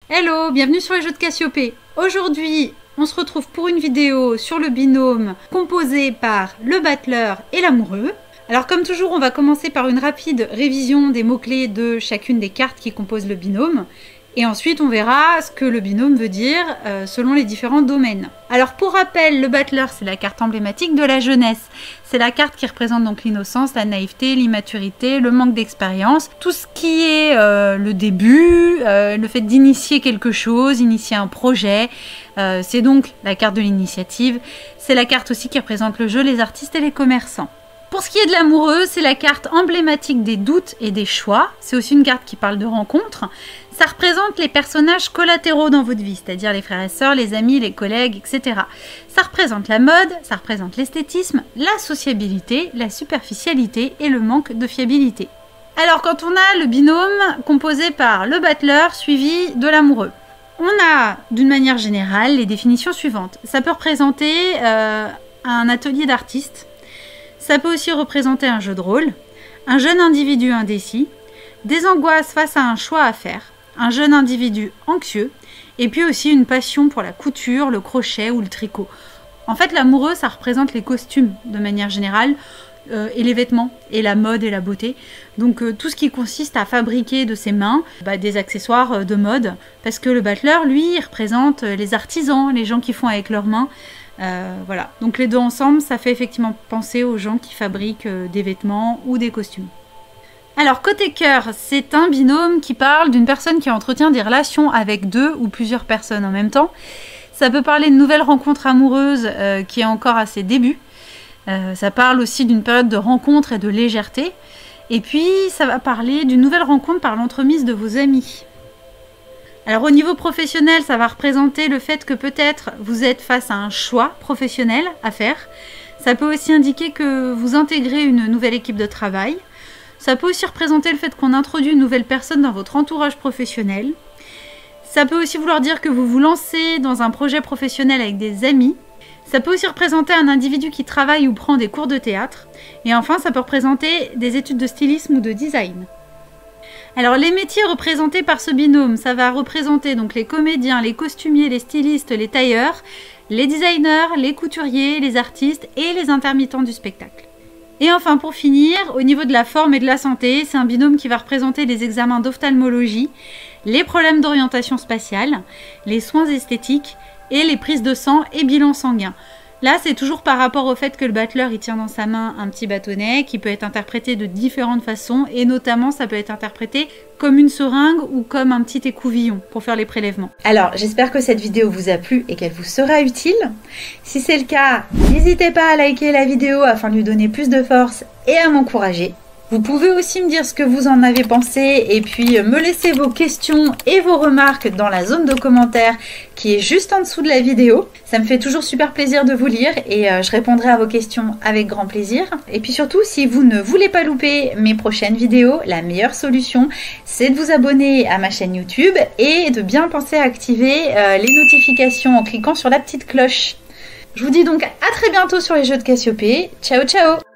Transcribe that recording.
Hello, bienvenue sur les jeux de Cassiopée. Aujourd'hui, on se retrouve pour une vidéo sur le binôme composé par le battleur et l'amoureux. Alors comme toujours, on va commencer par une rapide révision des mots-clés de chacune des cartes qui composent le binôme. Et ensuite, on verra ce que le binôme veut dire selon les différents domaines. Alors pour rappel, le battleur, c'est la carte emblématique de la jeunesse. C'est la carte qui représente donc l'innocence, la naïveté, l'immaturité, le manque d'expérience. Tout ce qui est le début, le fait d'initier quelque chose, initier un projet. C'est donc la carte de l'initiative. C'est la carte aussi qui représente le jeu, les artistes et les commerçants. Pour ce qui est de l'amoureux, c'est la carte emblématique des doutes et des choix. C'est aussi une carte qui parle de rencontres. Ça représente les personnages collatéraux dans votre vie, c'est-à-dire les frères et sœurs, les amis, les collègues, etc. Ça représente la mode, ça représente l'esthétisme, la sociabilité, la superficialité et le manque de fiabilité. Alors quand on a le binôme composé par le battleur suivi de l'amoureux, on a d'une manière générale les définitions suivantes. Ça peut représenter un atelier d'artiste. Ça peut aussi représenter un jeu de rôle, un jeune individu indécis, des angoisses face à un choix à faire, un jeune individu anxieux, et puis aussi une passion pour la couture, le crochet ou le tricot. En fait, l'amoureux, ça représente les costumes de manière générale, et les vêtements, et la mode et la beauté. Donc tout ce qui consiste à fabriquer de ses mains des accessoires de mode, parce que le battleur, lui, il représente les artisans, les gens qui font avec leurs mains. Voilà, donc les deux ensemble, ça fait effectivement penser aux gens qui fabriquent des vêtements ou des costumes. Alors côté cœur, c'est un binôme qui parle d'une personne qui entretient des relations avec deux ou plusieurs personnes en même temps. Ça peut parler de nouvelles rencontres amoureuses qui est encore à ses débuts. Ça parle aussi d'une période de rencontre et de légèreté. Et puis ça va parler d'une nouvelle rencontre par l'entremise de vos amis. Alors au niveau professionnel, ça va représenter le fait que peut-être vous êtes face à un choix professionnel à faire. Ça peut aussi indiquer que vous intégrez une nouvelle équipe de travail. Ça peut aussi représenter le fait qu'on introduit une nouvelle personne dans votre entourage professionnel. Ça peut aussi vouloir dire que vous vous lancez dans un projet professionnel avec des amis. Ça peut aussi représenter un individu qui travaille ou prend des cours de théâtre. Et enfin, ça peut représenter des études de stylisme ou de design. Alors les métiers représentés par ce binôme, ça va représenter donc les comédiens, les costumiers, les stylistes, les tailleurs, les designers, les couturiers, les artistes et les intermittents du spectacle. Et enfin pour finir, au niveau de la forme et de la santé, c'est un binôme qui va représenter les examens d'ophtalmologie, les problèmes d'orientation spatiale, les soins esthétiques et les prises de sang et bilans sanguins. Là, c'est toujours par rapport au fait que le battleur il tient dans sa main un petit bâtonnet qui peut être interprété de différentes façons et notamment ça peut être interprété comme une seringue ou comme un petit écouvillon pour faire les prélèvements. Alors, j'espère que cette vidéo vous a plu et qu'elle vous sera utile. Si c'est le cas, n'hésitez pas à liker la vidéo afin de lui donner plus de force et à m'encourager. Vous pouvez aussi me dire ce que vous en avez pensé et puis me laisser vos questions et vos remarques dans la zone de commentaires qui est juste en dessous de la vidéo. Ça me fait toujours super plaisir de vous lire et je répondrai à vos questions avec grand plaisir. Et puis surtout, si vous ne voulez pas louper mes prochaines vidéos, la meilleure solution, c'est de vous abonner à ma chaîne YouTube et de bien penser à activer les notifications en cliquant sur la petite cloche. Je vous dis donc à très bientôt sur les jeux de Cassiopée. Ciao ciao!